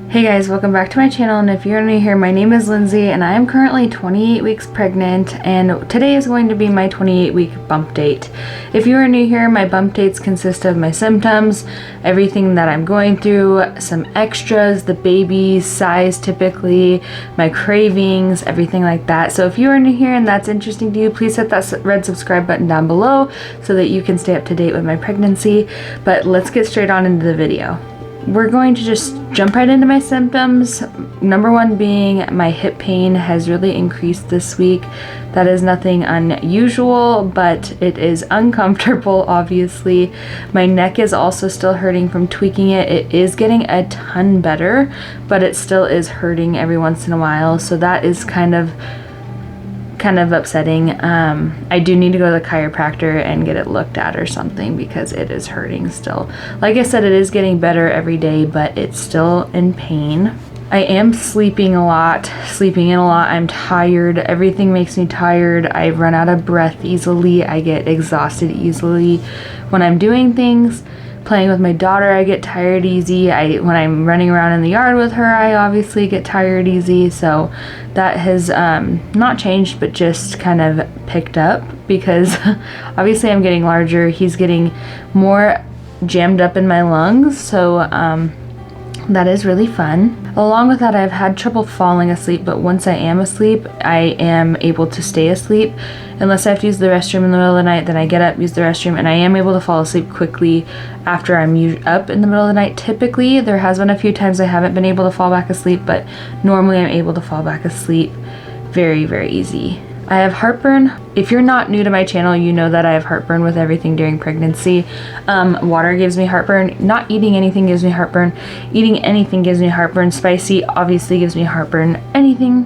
Hey guys, welcome back to my channel, and if you're new here, my name is Lindsay and I am currently 28 weeks pregnant, and today is going to be my 28-week bump date. If you are new here, my bump dates consist of my symptoms, everything that I'm going through, some extras, the baby's size typically, my cravings, everything like that. So if you are new here and that's interesting to you, please hit that red subscribe button down below so that you can stay up to date with my pregnancy. But let's get straight on into the video. We're going to just jump right into my symptoms. Number one being my hip pain has really increased this week. That is nothing unusual, but it is uncomfortable, obviously. My neck is also still hurting from tweaking it. It is getting a ton better, but it still is hurting every once in a while, so that is kind of upsetting. I do need to go to the chiropractor and get it looked at or something because it is hurting still. Like I said, it is getting better every day, but it's still in pain. I am sleeping in a lot. I'm tired. Everything makes me tired. I run out of breath easily. I get exhausted easily when I'm doing things. Playing with my daughter, I get tired easy. When I'm running around in the yard with her, I obviously get tired easy. So that has not changed, but just kind of picked up because obviously I'm getting larger. He's getting more jammed up in my lungs. So that is really fun. Along with that, I've had trouble falling asleep, but once I am asleep, I am able to stay asleep. Unless I have to use the restroom in the middle of the night, then I get up, use the restroom, and I am able to fall asleep quickly after I'm up in the middle of the night. Typically, there has been a few times I haven't been able to fall back asleep, but normally I'm able to fall back asleep very, very easy. I have heartburn. If you're not new to my channel, you know that I have heartburn with everything during pregnancy. Water gives me heartburn. Not eating anything gives me heartburn. Eating anything gives me heartburn. Spicy obviously gives me heartburn. Anything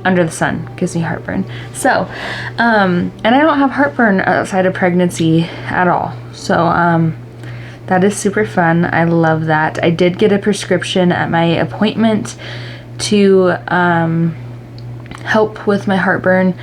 under the sun gives me heartburn. So, and I don't have heartburn outside of pregnancy at all. So, that is super fun. I love that. I did get a prescription at my appointment to help with my heartburn,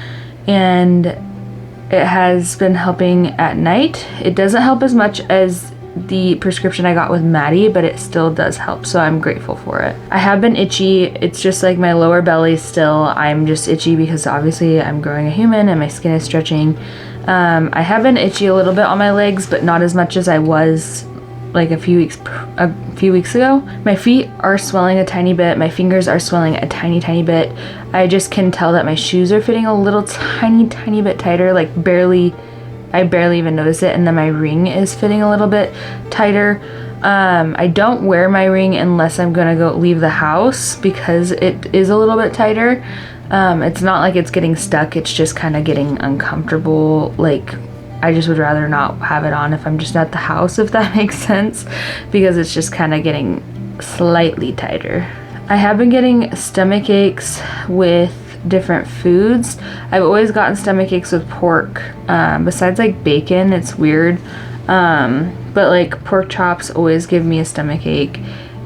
and it has been helping at night. It doesn't help as much as the prescription I got with Maddie, but it still does help, so I'm grateful for it. I have been itchy. It's just like my lower belly still. I'm just itchy because obviously I'm growing a human and my skin is stretching. I have been itchy a little bit on my legs, but not as much as I was like a few weeks ago. My feet are swelling a tiny bit. My fingers are swelling a tiny bit. I just can tell that my shoes are fitting a little tiny bit tighter, like I barely even notice it. And then my ring is fitting a little bit tighter. I don't wear my ring unless I'm gonna go leave the house because it is a little bit tighter. It's not like it's getting stuck. It's just kind of getting uncomfortable. Like, I just would rather not have it on if I'm just at the house, if that makes sense, because it's just kind of getting slightly tighter. I have been getting stomach aches with different foods. I've always gotten stomach aches with pork. Besides like bacon, it's weird. But like pork chops always give me a stomach ache.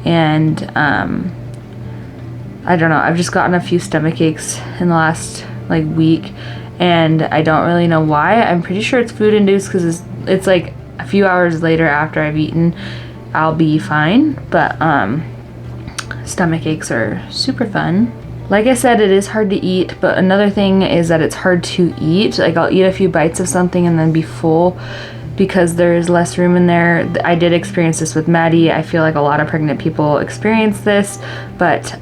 And I don't know, I've just gotten a few stomach aches in the last like week. And I don't really know why. I'm pretty sure it's food induced because it's like a few hours later after I've eaten, I'll be fine. But stomach aches are super fun. Like I said, it is hard to eat, but another thing is that it's hard to eat. Like, I'll eat a few bites of something and then be full because there's less room in there. I did experience this with Maddie. I feel like a lot of pregnant people experience this, but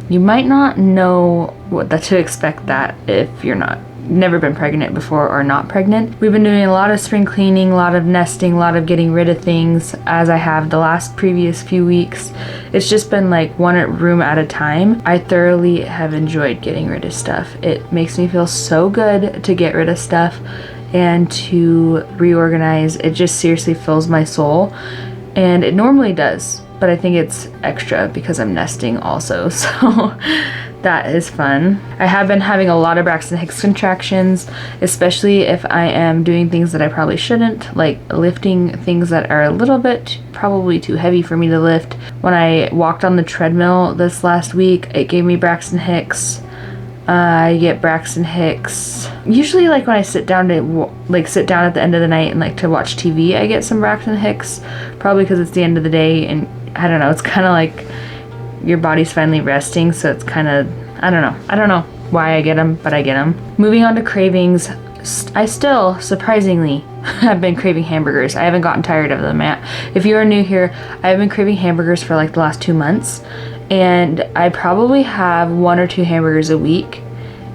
you might not know what to expect that if you're never been pregnant before or not pregnant. We've been doing a lot of spring cleaning, a lot of nesting, a lot of getting rid of things, as I have the previous few weeks. It's just been like one room at a time. I thoroughly have enjoyed getting rid of stuff. It makes me feel so good to get rid of stuff and to reorganize. It just seriously fills my soul, and it normally does, but I think it's extra because I'm nesting also, so that is fun. I have been having a lot of Braxton Hicks contractions, especially if I am doing things that I probably shouldn't, like lifting things that are a little bit probably too heavy for me to lift. When I walked on the treadmill this last week, it gave me Braxton Hicks. I get Braxton Hicks usually like when I sit down at the end of the night and like to watch TV. I get some Braxton Hicks, probably because it's the end of the day and I don't know, it's kind of like your body's finally resting, so it's kind of, I don't know why I get them, but I get them. Moving on to cravings, I still, surprisingly, have been craving hamburgers. I haven't gotten tired of them. If you are new here, I've been craving hamburgers for like the last 2 months, and I probably have 1 or 2 hamburgers a week,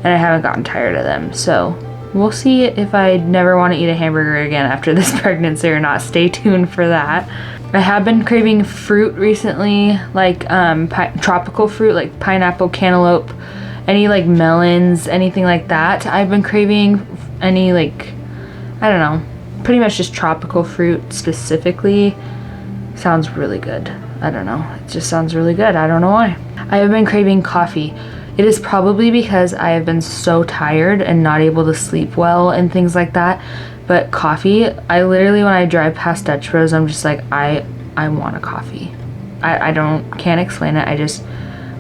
and I haven't gotten tired of them. So we'll see if I never want to eat a hamburger again after this pregnancy or not. Stay tuned for that. I have been craving fruit recently, like tropical fruit, like pineapple, cantaloupe, any like melons, anything like that. I've been craving any, like, I don't know, pretty much just tropical fruit specifically. Sounds really good. I don't know, it just sounds really good. I don't know why. I have been craving coffee. It is probably because I have been so tired and not able to sleep well and things like that. But coffee, I literally, when I drive past Dutch Bros, I'm just like, I want a coffee. I can't explain it. I just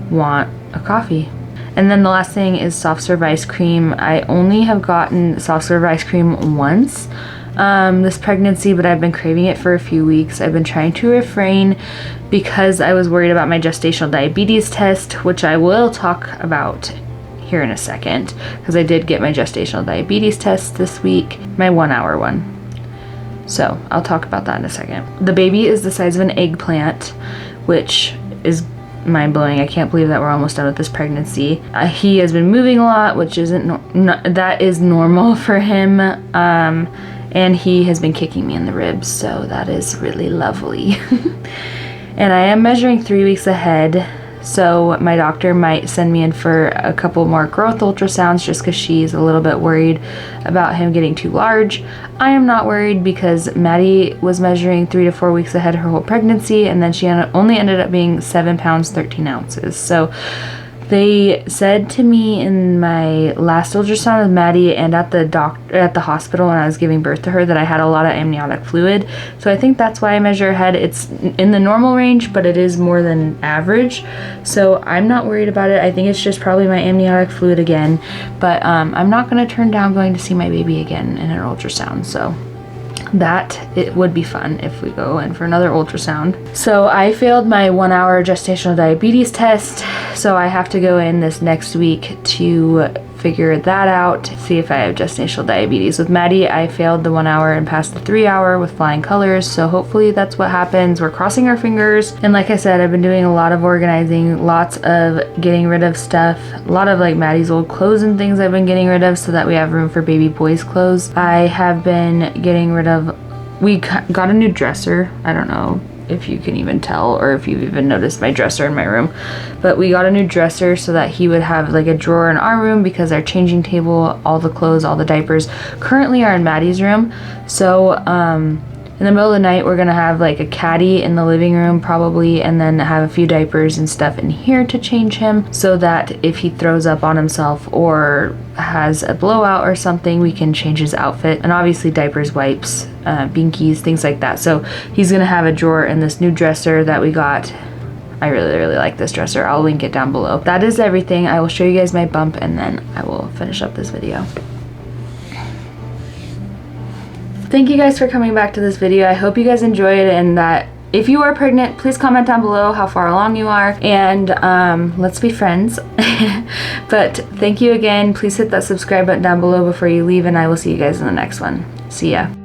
want a coffee. And then the last thing is soft serve ice cream. I only have gotten soft serve ice cream once this pregnancy, but I've been craving it for a few weeks. I've been trying to refrain because I was worried about my gestational diabetes test, which I will talk about here in a second, because I did get my gestational diabetes test this week, my 1-hour one. So I'll talk about that in a second. The baby is the size of an eggplant, which is mind-blowing. I can't believe that we're almost done with this pregnancy. He has been moving a lot, which isn't that is normal for him, and he has been kicking me in the ribs, so that is really lovely. And I am measuring 3 weeks ahead, so my doctor might send me in for a couple more growth ultrasounds just because she's a little bit worried about him getting too large. I am not worried because Maddie was measuring 3 to 4 weeks ahead her whole pregnancy, and then she only ended up being 7 pounds 13 ounces. So they said to me in my last ultrasound with Maddie and at the hospital when I was giving birth to her that I had a lot of amniotic fluid. So I think that's why I measure ahead. It's in the normal range, but it is more than average. So I'm not worried about it. I think it's just probably my amniotic fluid again. But I'm not going to turn down going to see my baby again in an ultrasound. So that it would be fun if we go in for another ultrasound. So I failed my 1-hour gestational diabetes test, so I have to go in this next week to figure that out, see if I have gestational diabetes. With Maddie, I failed the 1-hour and passed the 3-hour with flying colors, so hopefully that's what happens. We're crossing our fingers. And like I said, I've been doing a lot of organizing, lots of getting rid of stuff, a lot of like Maddie's old clothes and things I've been getting rid of so that we have room for baby boy's clothes. I have been getting rid of, we got a new dresser. I don't know if you can even tell or if you've even noticed my dresser in my room, but we got a new dresser so that he would have like a drawer in our room because our changing table, all the clothes, all the diapers currently are in Maddie's room. So in the middle of the night we're gonna have like a caddy in the living room probably, and then have a few diapers and stuff in here to change him so that if he throws up on himself or has a blowout or something, we can change his outfit. And obviously diapers, wipes, binkies, things like that. So he's gonna have a drawer in this new dresser that we got. I really like this dresser. I'll link it down below. That is everything. I will show you guys my bump and then I will finish up this video. Thank you guys for coming back to this video. I hope you guys enjoyed it, and that if you are pregnant, please comment down below how far along you are, and let's be friends. But thank you again. Please hit that subscribe button down below before you leave, and I will see you guys in the next one. See ya.